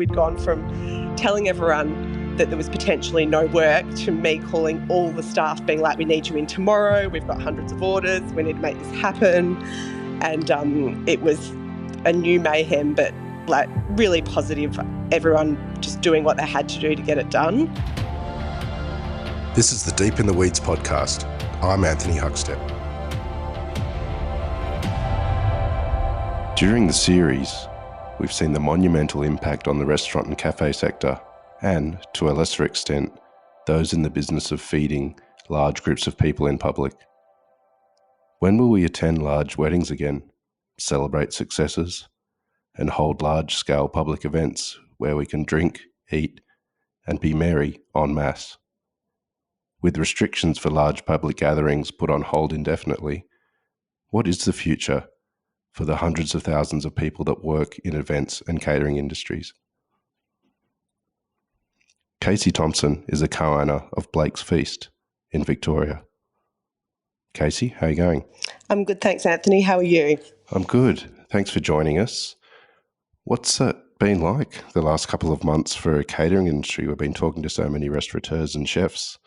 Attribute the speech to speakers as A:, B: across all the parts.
A: we'd gone from telling everyone that there was potentially no work to me calling all the staff being like, we need you in tomorrow, we've got hundreds of orders, we need to make this happen. And it was a new mayhem, but like really positive, everyone just doing what they had to do to get it done.
B: This is the Deep in the Weeds podcast. I'm Anthony Huckstep. During the series, we've seen the monumental impact on the restaurant and cafe sector, and, to a lesser extent, those in the business of feeding large groups of people in public. When will we attend large weddings again, celebrate successes, and hold large-scale public events where we can drink, eat, and be merry en masse? With restrictions for large public gatherings put on hold indefinitely, what is the future for the hundreds of thousands of people that work in events and catering industries? Kasey Thompson is a co-owner of Blake's Feast in Victoria. Kasey, how are you going?
A: I'm good, thanks, Anthony. How are you?
B: I'm good. Thanks for joining us. What's it been like the last couple of months for a catering industry? We've been talking to so many restaurateurs and chefs,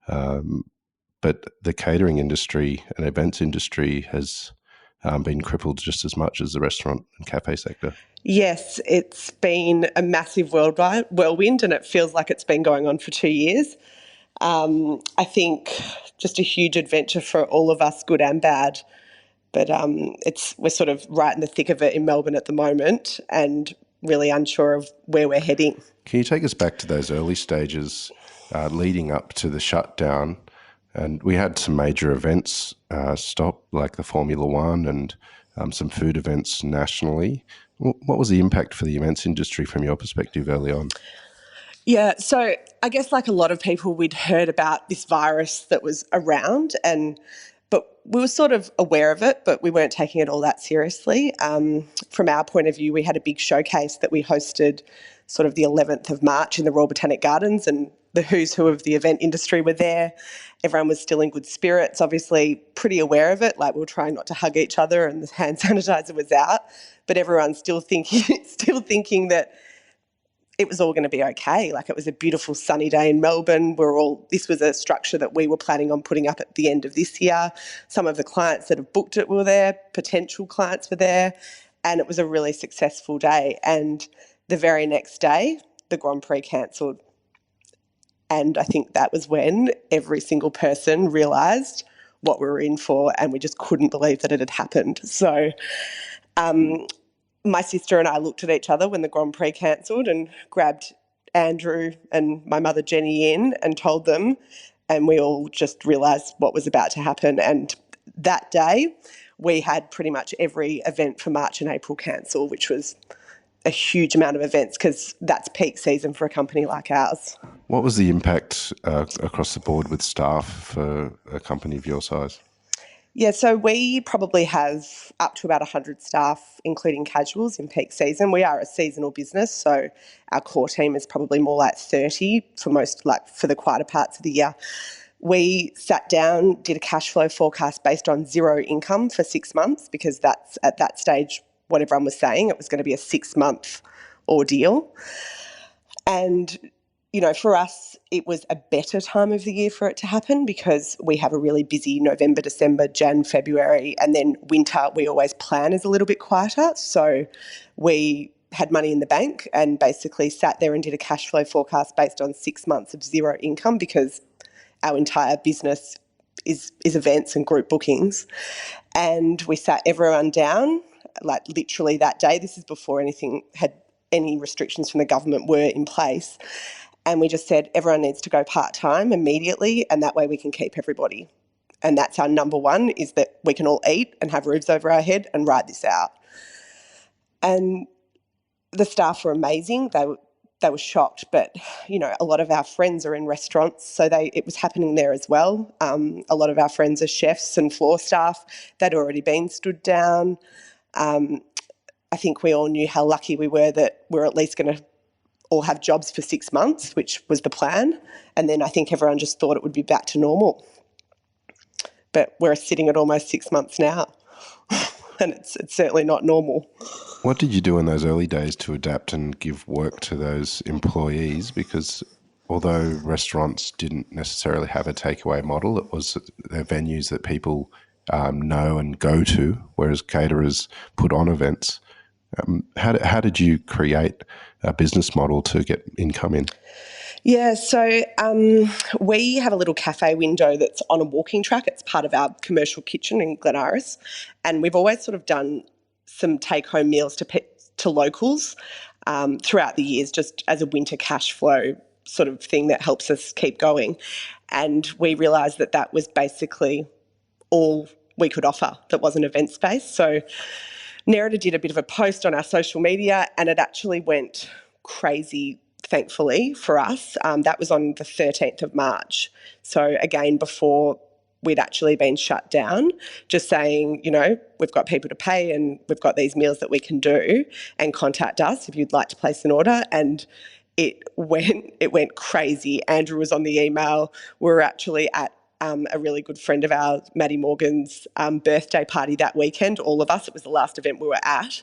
B: but the catering industry and events industry has been crippled just as much as the restaurant and cafe sector.
A: Yes, it's been a massive whirlwind, and it feels like it's been going on for 2 years. I think just a huge adventure for all of us, good and bad. But we're sort of right in the thick of it in Melbourne at the moment, and really unsure of where we're heading.
B: Can you take us back to those early stages leading up to the shutdown? And we had some major events stop, like the Formula One and some food events nationally. What was the impact for the events industry from your perspective early on?
A: Yeah, so I guess like a lot of people, we'd heard about this virus that was around, but we were sort of aware of it, but we weren't taking it all that seriously. From our point of view, we had a big showcase that we hosted sort of the 11th of March in the Royal Botanic Gardens, and the who's who of the event industry were there. Everyone was still in good spirits, obviously pretty aware of it. Like, we were trying not to hug each other and the hand sanitizer was out, but everyone's still thinking that it was all going to be okay. Like, it was a beautiful sunny day in Melbourne. This was a structure that we were planning on putting up at the end of this year. Some of the clients that have booked it were there, potential clients were there, and it was a really successful day. And the very next day, the Grand Prix cancelled. And I think that was when every single person realised what we were in for, and we just couldn't believe that it had happened. So my sister and I looked at each other when the Grand Prix cancelled and grabbed Andrew and my mother Jenny in and told them, and we all just realised what was about to happen. And that day we had pretty much every event for March and April cancel, which was a huge amount of events because that's peak season for a company like ours.
B: What was the impact across the board with staff for a company of your size?
A: Yeah, so we probably have up to about 100 staff, including casuals, in peak season. We are a seasonal business, so our core team is probably more like 30 for the quieter parts of the year. We sat down, did a cash flow forecast based on zero income for 6 months, because that's at that stage what everyone was saying. It was going to be a 6-month ordeal. And for us, it was a better time of the year for it to happen because we have a really busy November, December, Jan, February, and then winter we always plan is a little bit quieter. So we had money in the bank and basically sat there and did a cash flow forecast based on 6 months of zero income, because our entire business is events and group bookings. And we sat everyone down, like literally that day. This is before any restrictions from the government were in place. And we just said, everyone needs to go part-time immediately, and that way we can keep everybody. And that's our number one, is that we can all eat and have roofs over our head and ride this out. And the staff were amazing. They were shocked, but, a lot of our friends are in restaurants, so it was happening there as well. A lot of our friends are chefs and floor staff. They'd already been stood down. I think we all knew how lucky we were that we're at least going to all have jobs for 6 months, which was the plan. And then I think everyone just thought it would be back to normal. But we're sitting at almost 6 months now. and it's certainly not normal.
B: What did you do in those early days to adapt and give work to those employees? Because although restaurants didn't necessarily have a takeaway model, it was their venues that people know and go to, whereas caterers put on events. How did you create a business model to get income in?
A: Yeah, so we have a little cafe window that's on a walking track. It's part of our commercial kitchen in Glen Iris, and we've always sort of done some take-home meals to locals throughout the years, just as a winter cash flow sort of thing that helps us keep going. And we realised that that was basically all we could offer that wasn't event space. So Nerida did a bit of a post on our social media, and it actually went crazy, thankfully, for us. That was on the 13th of March. So again, before we'd actually been shut down, just saying, we've got people to pay and we've got these meals that we can do, and contact us if you'd like to place an order. And it went crazy. Andrew was on the email. We were actually at a really good friend of ours, Maddie Morgan's birthday party that weekend, all of us. It was the last event we were at.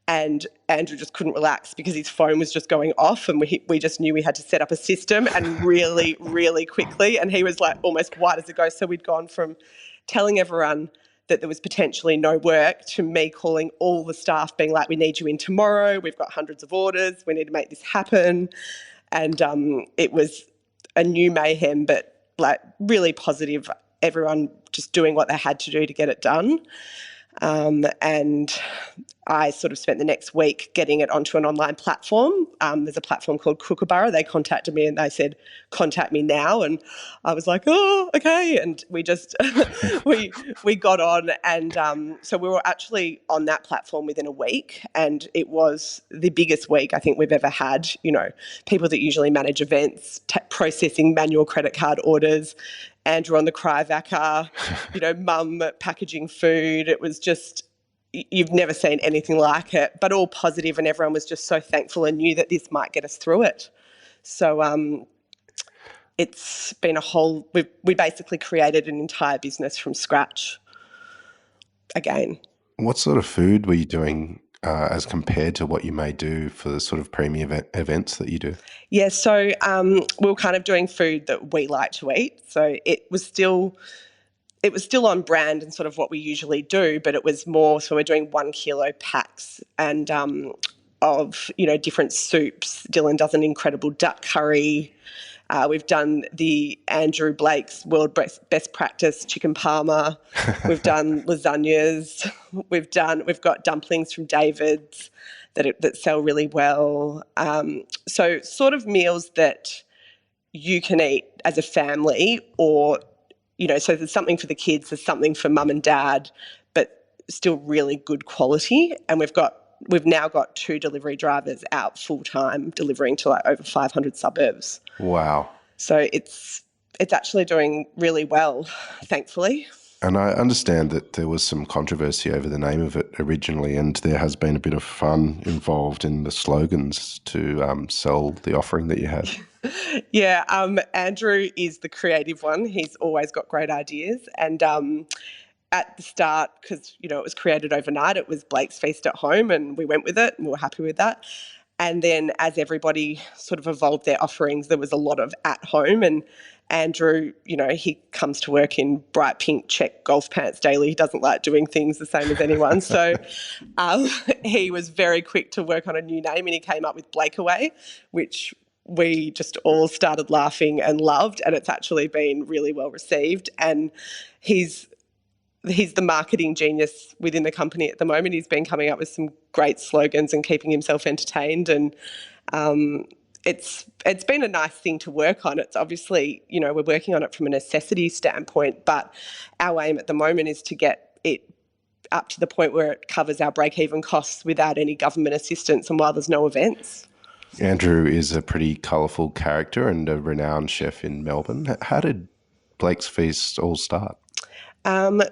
A: And Andrew just couldn't relax because his phone was just going off, and we just knew we had to set up a system, and really, really quickly. And he was like almost white as a ghost. So we'd gone from telling everyone that there was potentially no work to me calling all the staff being like, we need you in tomorrow. We've got hundreds of orders. We need to make this happen. And it was a new mayhem, but like really positive. Everyone just doing what they had to do to get it done. And I sort of spent the next week getting it onto an online platform. There's a platform called Kookaburra. They contacted me and they said, contact me now. And I was like, oh, okay. And we just, we got on. And so we were actually on that platform within a week. And it was the biggest week I think we've ever had. People that usually manage events, processing manual credit card orders, Andrew on the cryovac, mum packaging food. It was just, you've never seen anything like it, but all positive, and everyone was just so thankful and knew that this might get us through it. So it's been we basically created an entire business from scratch again.
B: What sort of food were you doing as compared to what you may do for the sort of premium events that you do?
A: Yeah, so we were kind of doing food that we like to eat. So it was still on brand and sort of what we usually do, but it was more, so we're doing 1 kilo packs and of, different soups. Dylan does an incredible duck curry. We've done the Andrew Blake's world best practice chicken parma. We've done lasagnas. We've got dumplings from David's that sell really well. So sort of meals that you can eat as a family, or so there's something for the kids, there's something for mum and dad, but still really good quality. And we've now got 2 delivery drivers out full time delivering to like over 500 suburbs.
B: Wow.
A: So it's actually doing really well, thankfully.
B: And I understand that there was some controversy over the name of it originally, and there has been a bit of fun involved in the slogans to sell the offering that you had.
A: Yeah, Andrew is the creative one. He's always got great ideas. And at the start, because, it was created overnight, it was Blake's Feast at Home, and we went with it and we were happy with that. And then as everybody sort of evolved their offerings, there was a lot of at home. And Andrew, he comes to work in bright pink check golf pants daily. He doesn't like doing things the same as anyone. So he was very quick to work on a new name, and he came up with Blakeaway, which we just all started laughing and loved, and it's actually been really well received. And he's the marketing genius within the company at the moment. He's been coming up with some great slogans and keeping himself entertained, and it's been a nice thing to work on. It's obviously, we're working on it from a necessity standpoint, but our aim at the moment is to get it up to the point where it covers our break-even costs without any government assistance and while there's no events.
B: Andrew is a pretty colourful character and a renowned chef in Melbourne. How did Blake's Feast all start?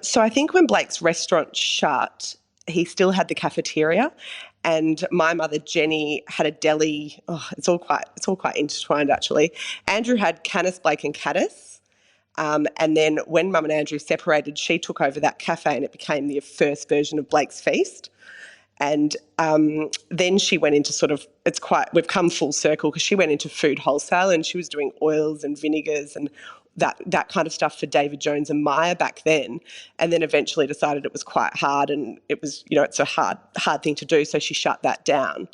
A: So I think when Blake's restaurant shut, he still had the cafeteria, and my mother Jenny had a deli. Oh, it's all quite intertwined actually. Andrew had Canis, Blake and Caddis. And then when Mum and Andrew separated, she took over that cafe and it became the first version of Blake's Feast. And then she went into we've come full circle because she went into food wholesale and she was doing oils and vinegars and that kind of stuff for David Jones and Meyer back then. And then eventually decided it was quite hard and it was, it's a hard thing to do. So she shut that down.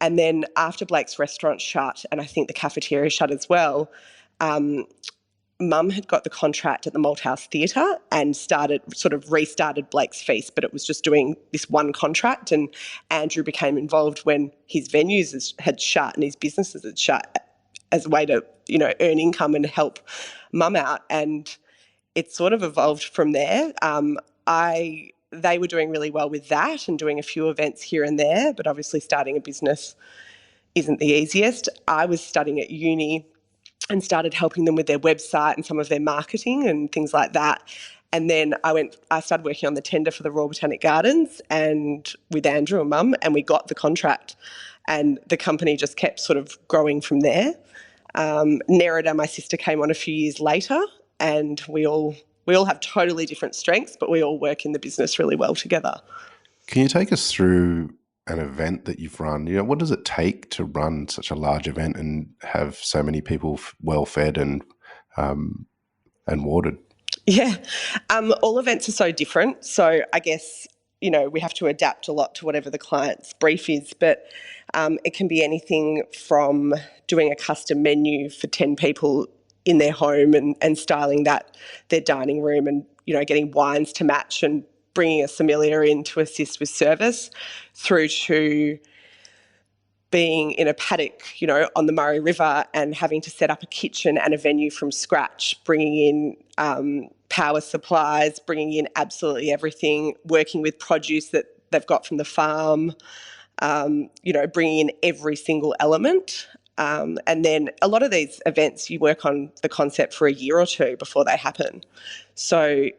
A: And then after Blake's restaurant shut, and I think the cafeteria shut as well, Mum had got the contract at the Malthouse Theatre and restarted Blake's Feast, but it was just doing this one contract, and Andrew became involved when his venues had shut and his businesses had shut as a way to, earn income and help Mum out. And it sort of evolved from there. They were doing really well with that and doing a few events here and there, but obviously starting a business isn't the easiest. I was studying at uni and started helping them with their website and some of their marketing and things like that. And then I started working on the tender for the Royal Botanic Gardens and with Andrew and Mum, and we got the contract. And the company just kept sort of growing from there. Nerida, my sister, came on a few years later, and we all have totally different strengths, but we all work in the business really well together.
B: Can you take us through an event that you've run? What does it take to run such a large event and have so many people well fed and watered?
A: Yeah, all events are so different. So I guess, we have to adapt a lot to whatever the client's brief is, but it can be anything from doing a custom menu for 10 people in their home and styling their dining room and, getting wines to match and bringing a sommelier in to assist with service, through to being in a paddock, on the Murray River and having to set up a kitchen and a venue from scratch, bringing in power supplies, bringing in absolutely everything, working with produce that they've got from the farm, bringing in every single element. And then a lot of these events, you work on the concept for a year or two before they happen. So,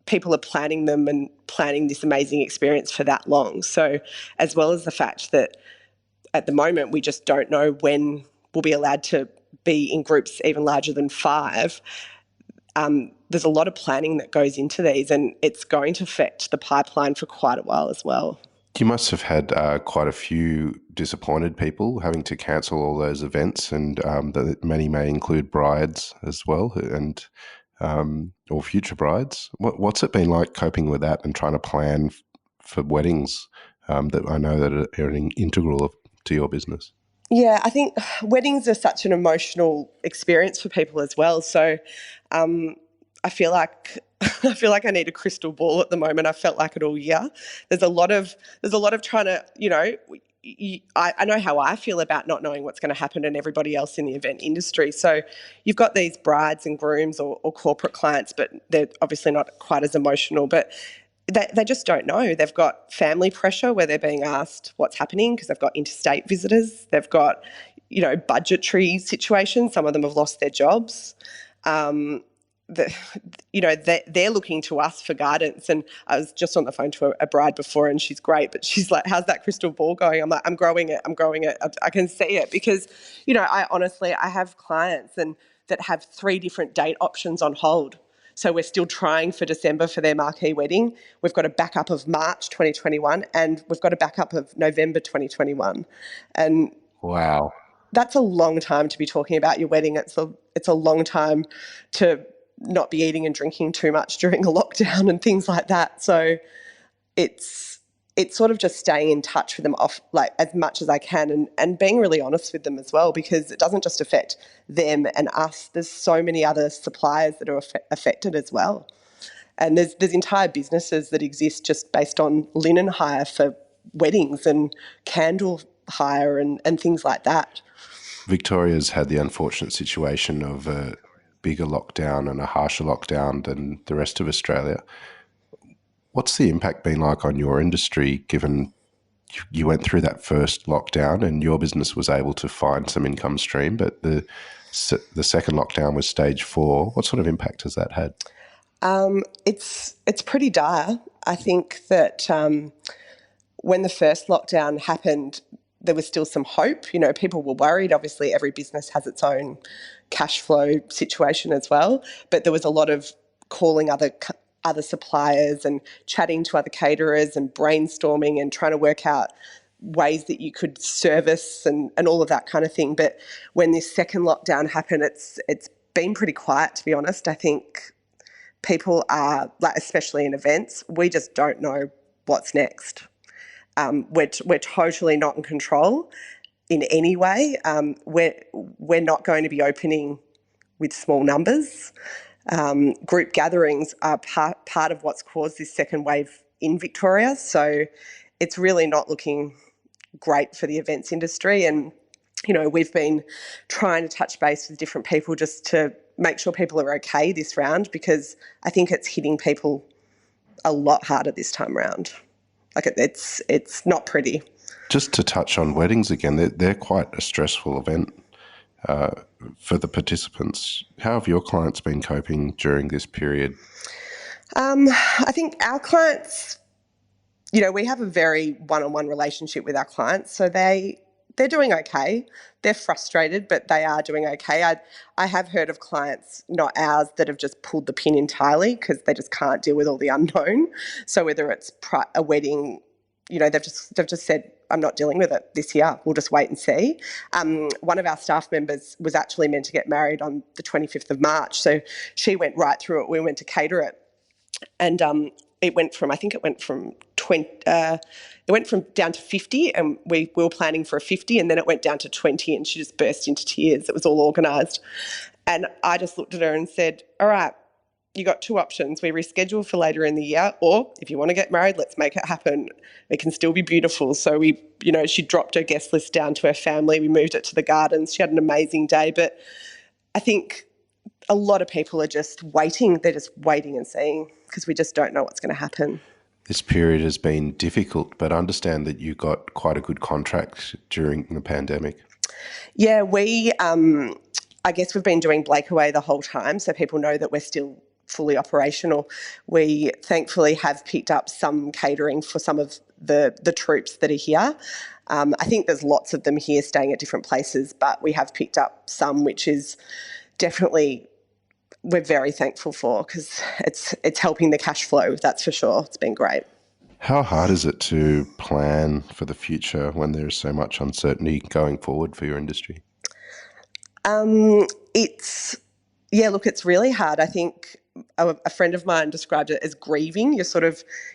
A: people are planning them and planning this amazing experience for that long. So as well as the fact that at the moment we just don't know when we'll be allowed to be in groups even larger than 5, there's a lot of planning that goes into these, and it's going to affect the pipeline for quite a while as well.
B: You must have had quite a few disappointed people having to cancel all those events, and that many may include brides as well, and or future brides. What's it been like coping with that and trying to plan for weddings that I know that are integral to your business?
A: Yeah, I think weddings are such an emotional experience for people as well. So I feel like I need a crystal ball at the moment. I felt like it all year. There's a lot of trying to, I know how I feel about not knowing what's going to happen and everybody else in the event industry. So you've got these brides and grooms or corporate clients, but they're obviously not quite as emotional, but they just don't know. They've got family pressure where they're being asked what's happening because they've got interstate visitors. They've got, budgetary situations. Some of them have lost their jobs. They're looking to us for guidance. And I was just on the phone to a bride before, and she's great, but she's like, how's that crystal ball going? I'm like, I'm growing it. I can see it because, I have clients that have 3 different date options on hold. So we're still trying for December for their marquee wedding. We've got a backup of March 2021 and we've got a backup of November 2021. And
B: wow,
A: that's a long time to be talking about your wedding. It's a long time to not be eating and drinking too much during a lockdown and things like that. So it's sort of just staying in touch with them off like as much as I can and being really honest with them as well, because it doesn't just affect them and us. There's so many other suppliers that are affected as well. And there's entire businesses that exist just based on linen hire for weddings and candle hire and things like that.
B: Victoria's had the unfortunate situation of a bigger lockdown and a harsher lockdown than the rest of Australia. What's the impact been like on your industry, given you went through that first lockdown and your business was able to find some income stream, but the second lockdown was stage 4? What sort of impact has that had?
A: It's pretty dire. I think that when the first lockdown happened, there was still some hope. You know, people were worried. Obviously, every business has its own cash flow situation as well, but there was a lot of calling other suppliers and chatting to other caterers and brainstorming and trying to work out ways that you could service and all of that kind of thing. But when this second lockdown happened, it's been pretty quiet, to be honest. I think people are, like, especially in events, we just don't know what's next. We're totally not in control in any way. We're not going to be opening with small numbers. Group gatherings are part of what's caused this second wave in Victoria. So it's really not looking great for the events industry. And, you know, we've been trying to touch base with different people just to make sure people are okay this round, because I think it's hitting people a lot harder this time around. Like, it's not pretty.
B: Just to touch on weddings again, they're quite a stressful event for the participants. How have your clients been coping during this period?
A: I think our clients, you know, we have a very one-on-one relationship with our clients, so they're doing okay. They're frustrated, but they are doing okay. I have heard of clients, not ours, that have just pulled the pin entirely because they just can't deal with all the unknown. So whether it's a wedding, you know, they've just said, I'm not dealing with it this year. We'll just wait and see. One of our staff members was actually meant to get married on the 25th of March. So she went right through it. We went to cater it. And it went from down to 50, and we were planning for a 50, and then it went down to 20, and she just burst into tears. It was all organised. And I just looked at her and said, all right, you got two options. We reschedule for later in the year, or if you want to get married, let's make it happen. It can still be beautiful. So she dropped her guest list down to her family. We moved it to the gardens. She had an amazing day. But I think a lot of people are just waiting. They're just waiting and seeing, because we just don't know what's going to happen.
B: This period has been difficult, but I understand that you got quite a good contract during the pandemic.
A: Yeah, I guess we've been doing Blakeaway the whole time, so people know that we're still fully operational. We thankfully have picked up some catering for some of the troops that are here. I think there's lots of them here staying at different places, but we have picked up some, which is definitely, we're very thankful for, because it's helping the cash flow, that's for sure. It's been great.
B: How hard is it to plan for the future when there is so much uncertainty going forward for your industry?
A: It's really hard. I think a friend of mine described it as grieving.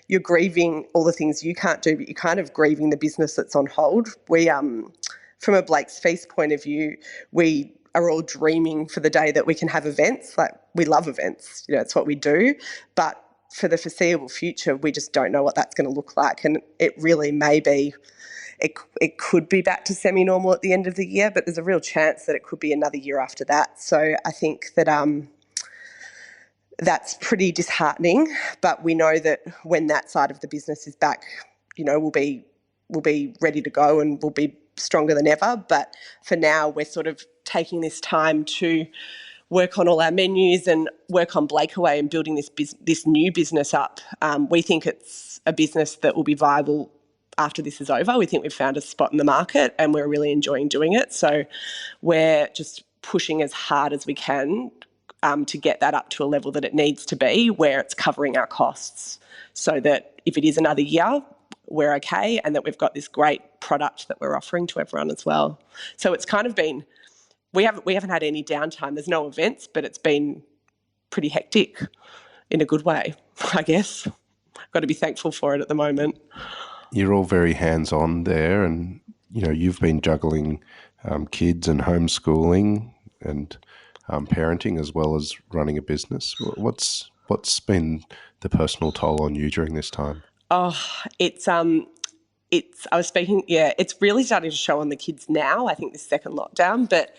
A: You're grieving all the things you can't do, but you're kind of grieving the business that's on hold. We, from a Blake's Feast point of view, we are all dreaming for the day that we can have events. Like, we love events, you know, it's what we do. But for the foreseeable future, we just don't know what that's going to look like. And it really may be, it could be back to semi-normal at the end of the year, but there's a real chance that it could be another year after that. So I think that that's pretty disheartening. But we know that when that side of the business is back, you know, we'll be ready to go and we'll be stronger than ever. But for now, we're sort of taking this time to work on all our menus and work on Blakeaway and building this new business up. We think it's a business that will be viable after this is over. We think we've found a spot in the market and we're really enjoying doing it. So we're just pushing as hard as we can to get that up to a level that it needs to be, where it's covering our costs, so that if it is another year, we're okay, and that we've got this great product that we're offering to everyone as well. So it's kind of been, we haven't had any downtime. There's no events, but it's been pretty hectic in a good way, I guess. I've got to be thankful for it at the moment.
B: You're all very hands-on there, and you know, you've been juggling kids and homeschooling and parenting as well as running a business. What's been the personal toll on you during this time?
A: Oh, it's really starting to show on the kids now, I think, this second lockdown, but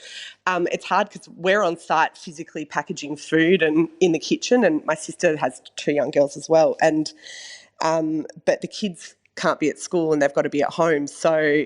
A: it's hard because we're on site physically packaging food and in the kitchen, and my sister has two young girls as well, and but the kids can't be at school and they've got to be at home. So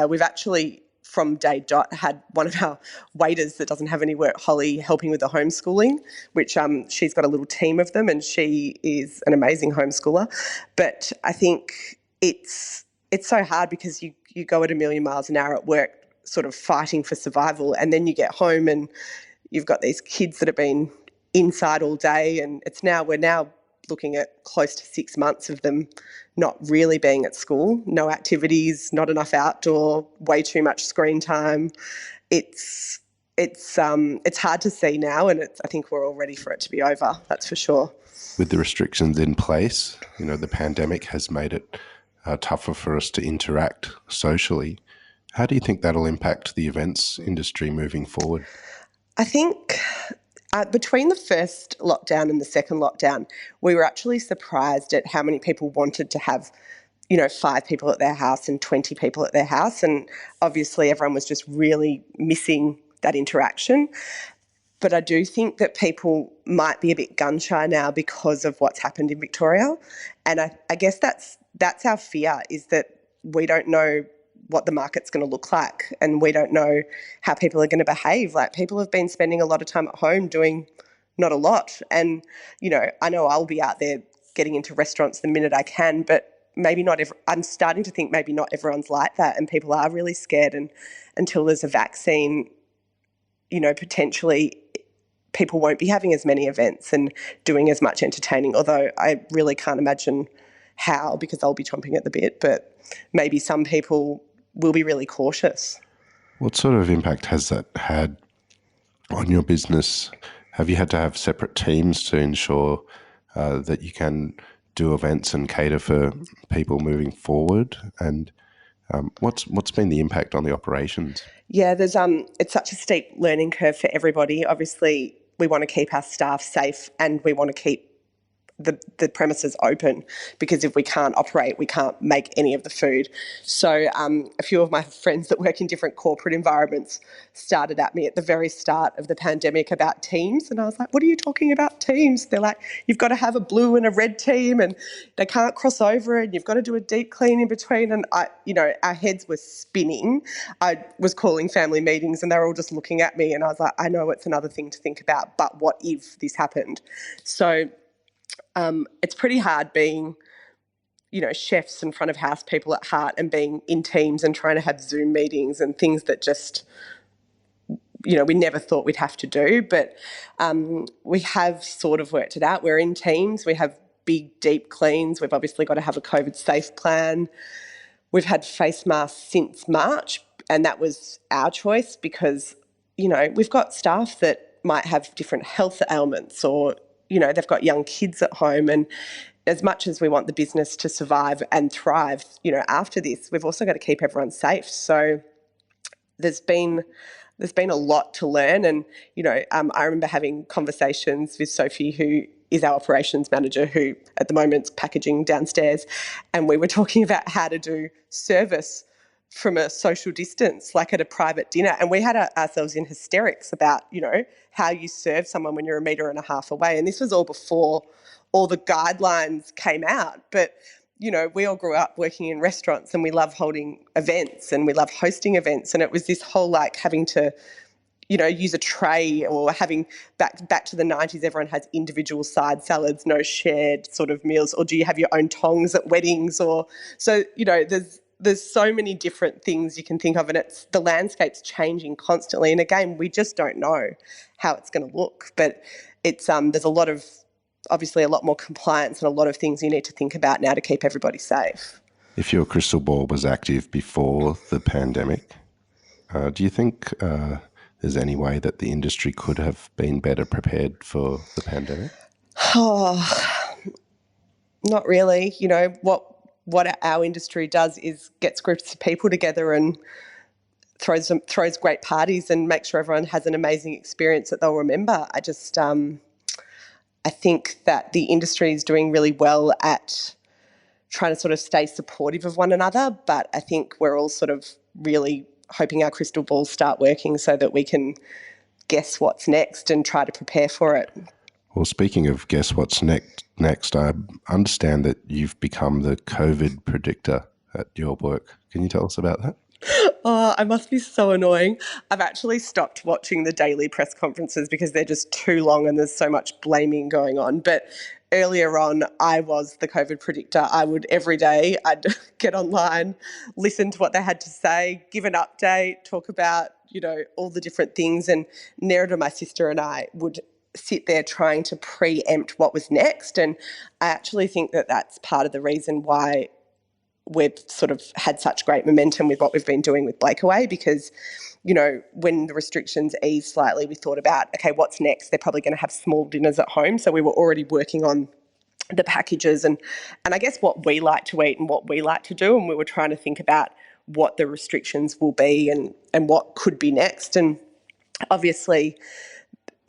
A: we've actually, from day dot, had one of our waiters that doesn't have any work, Holly, helping with the homeschooling, which she's got a little team of them and she is an amazing homeschooler. But I think it's it's so hard because you go at a million miles an hour at work, sort of fighting for survival, and then you get home and you've got these kids that have been inside all day, and we're now looking at close to 6 months of them not really being at school, no activities, not enough outdoor, way too much screen time. It's hard to see now, and I think we're all ready for it to be over. That's for sure.
B: With the restrictions in place, the pandemic has made it tougher for us to interact socially. How do you think that'll impact the events industry moving forward?
A: I think between the first lockdown and the second lockdown, we were actually surprised at how many people wanted to have 5 people at their house and 20 people at their house. And obviously everyone was just really missing that interaction. But I do think that people might be a bit gun shy now because of what's happened in Victoria. And I guess that's our fear, is that we don't know what the market's going to look like, and we don't know how people are going to behave. Like, people have been spending a lot of time at home doing not a lot. And, I know I'll be out there getting into restaurants the minute I can, but maybe not I'm starting to think maybe not everyone's like that, and people are really scared. And until there's a vaccine, potentially people won't be having as many events and doing as much entertaining, although I really can't imagine how, because I'll be chomping at the bit. But maybe some people will be really cautious.
B: What sort of impact has that had on your business? Have you had to have separate teams to ensure that you can do events and cater for people moving forward? And what's been the impact on the operations?
A: Yeah, it's such a steep learning curve for everybody. Obviously, we want to keep our staff safe, and we want to keep the premises open, because if we can't operate, we can't make any of the food. So a few of my friends that work in different corporate environments started at me at the very start of the pandemic about teams, and I was like, what are you talking about, teams? They're like, you've got to have a blue and a red team, and they can't cross over, and you've got to do a deep clean in between. And our heads were spinning. I was calling family meetings and they were all just looking at me, and I was like, I know it's another thing to think about, but what if this happened? So it's pretty hard being, chefs and front of house people at heart, and being in teams and trying to have Zoom meetings and things that just, we never thought we'd have to do. But we have sort of worked it out. We're in teams. We have big, deep cleans. We've obviously got to have a COVID safe plan. We've had face masks since March, and that was our choice because, we've got staff that might have different health ailments, or they've got young kids at home, and as much as we want the business to survive and thrive, after this, we've also got to keep everyone safe. So there's been a lot to learn, and I remember having conversations with Sophie, who is our operations manager, who at the moment's packaging downstairs, and we were talking about how to do service from a social distance, like at a private dinner. And we had ourselves in hysterics about, how you serve someone when you're 1.5 meters away. And this was all before all the guidelines came out. But, we all grew up working in restaurants, and we love holding events and we love hosting events. And it was this whole having to, use a tray, or having back to the 90s, everyone has individual side salads, no shared sort of meals. Or do you have your own tongs at weddings? Or so, there's so many different things you can think of, and the landscape's changing constantly. And again, we just don't know how it's going to look. But it's there's obviously a lot more compliance and a lot of things you need to think about now to keep everybody safe.
B: If your crystal ball was active before the pandemic, do you think there's any way that the industry could have been better prepared for the pandemic?
A: Oh, not really. What our industry does is gets groups of people together and throws great parties and makes sure everyone has an amazing experience that they'll remember. I think that the industry is doing really well at trying to sort of stay supportive of one another, but I think we're all sort of really hoping our crystal balls start working so that we can guess what's next and try to prepare for it.
B: Well, speaking of guess what's next, I understand that you've become the COVID predictor at your work. Can you tell us about that?
A: Oh, I must be so annoying. I've actually stopped watching the daily press conferences because they're just too long and there's so much blaming going on. But earlier on, I was the COVID predictor. I would every day, I'd get online, listen to what they had to say, give an update, talk about, all the different things. And Nerida, my sister, and I would sit there trying to preempt what was next. And I actually think that that's part of the reason why we've sort of had such great momentum with what we've been doing with Blakeaway, because when the restrictions eased slightly, we thought about, okay, what's next? They're probably going to have small dinners at home. So we were already working on the packages and I guess what we like to eat and what we like to do. And we were trying to think about what the restrictions will be and what could be next. And obviously,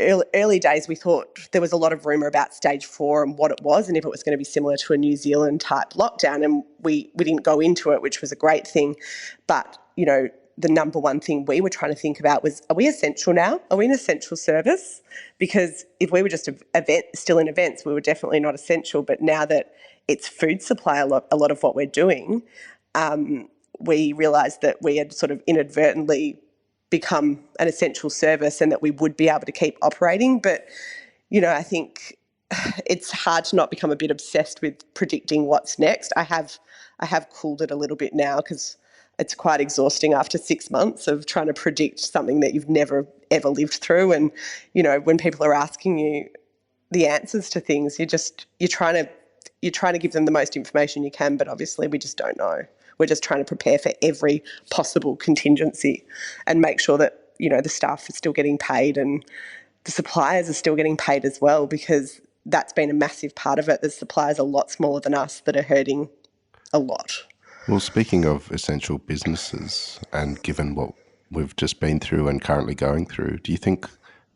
A: early days, we thought there was a lot of rumour about stage 4 and what it was and if it was going to be similar to a New Zealand type lockdown. And we didn't go into it, which was a great thing. But, the number one thing we were trying to think about was, are we essential now? Are we an essential service? Because if we were just still in events, we were definitely not essential. But now that it's food supply, a lot of what we're doing, we realised that we had sort of inadvertently become an essential service and that we would be able to keep operating. But, I think it's hard to not become a bit obsessed with predicting what's next. I have cooled it a little bit now because it's quite exhausting after 6 months of trying to predict something that you've never, ever lived through. And, when people are asking you the answers to things, you're trying to give them the most information you can, but obviously we just don't know. We're just trying to prepare for every possible contingency and make sure that, the staff is still getting paid and the suppliers are still getting paid as well, because that's been a massive part of it. The suppliers are a lot smaller than us that are hurting a lot.
B: Well, speaking of essential businesses, and given what we've just been through and currently going through, do you think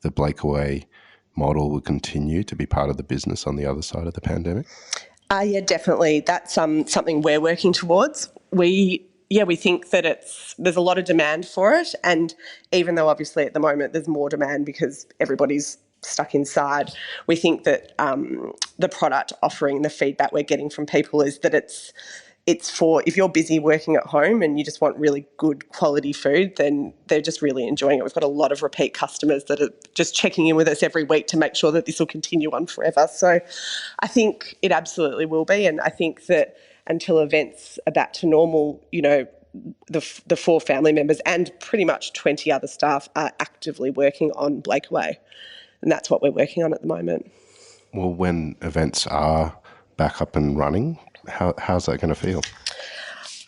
B: the Blakeaway model will continue to be part of the business on the other side of the pandemic?
A: Yeah, definitely. That's something we're working towards. We think that there's a lot of demand for it, and even though obviously at the moment there's more demand because everybody's stuck inside, we think that the product offering, the feedback we're getting from people is that it's for, if you're busy working at home and you just want really good quality food, then they're just really enjoying it. We've got a lot of repeat customers that are just checking in with us every week to make sure that this will continue on forever. So I think it absolutely will be. And I think that until events are back to normal, the 4 family members and pretty much 20 other staff are actively working on Blakeaway. And that's what we're working on at the moment.
B: Well, when events are back up and running, how's that going to feel?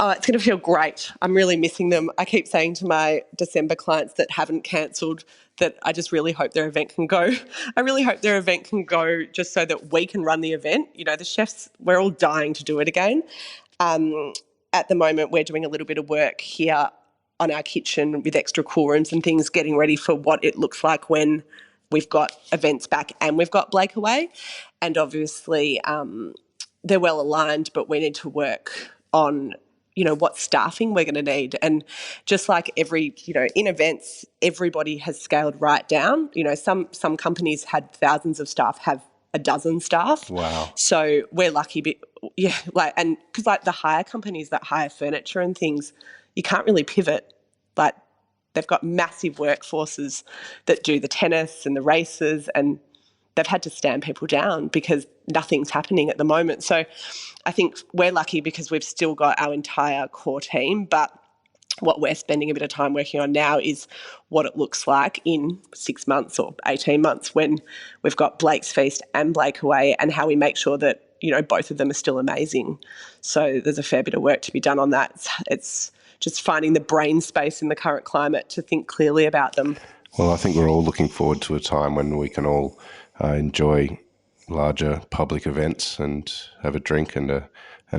A: Oh, it's going to feel great. I'm really missing them. I keep saying to my December clients that haven't cancelled that I just really hope their event can go. I really hope their event can go just so that we can run the event. The chefs, we're all dying to do it again. At the moment, we're doing a little bit of work here on our kitchen with extra cool rooms and things, getting ready for what it looks like when we've got events back and we've got Blakeaway. And obviously they're well aligned, but we need to work on, what staffing we're going to need. And just like in events, everybody has scaled right down. Some companies had thousands of staff, have a dozen staff.
B: Wow.
A: So we're lucky, because the hire companies that hire furniture and things, you can't really pivot. They've got massive workforces that do the tennis and the races, and they've had to stand people down because nothing's happening at the moment. So I think we're lucky because we've still got our entire core team, but what we're spending a bit of time working on now is what it looks like in 6 months or 18 months when we've got Blake's Feast and Blakeaway, and how we make sure that, both of them are still amazing. So there's a fair bit of work to be done on that. It's just finding the brain space in the current climate to think clearly about them.
B: Well, I think we're all looking forward to a time when we can all enjoy larger public events and have a drink and a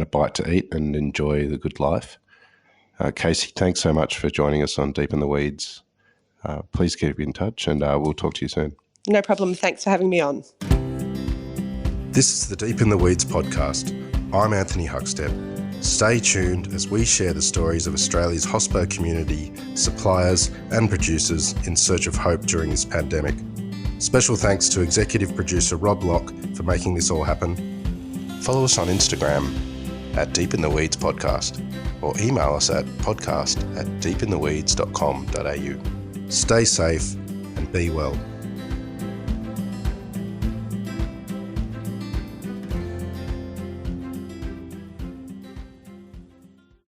B: bite to eat and enjoy the good life. Kasey, thanks so much for joining us on Deep in the Weeds. Please keep in touch and we'll talk to you soon.
A: No problem. Thanks for having me on.
B: This is the Deep in the Weeds podcast. I'm Anthony Huckstep. Stay tuned as we share the stories of Australia's hospo community, suppliers and producers in search of hope during this pandemic. Special thanks to executive producer Rob Locke for making this all happen. Follow us on Instagram at Deep in the Weeds Podcast, or email us at podcast@deepintheweeds.com.au. Stay safe and be well.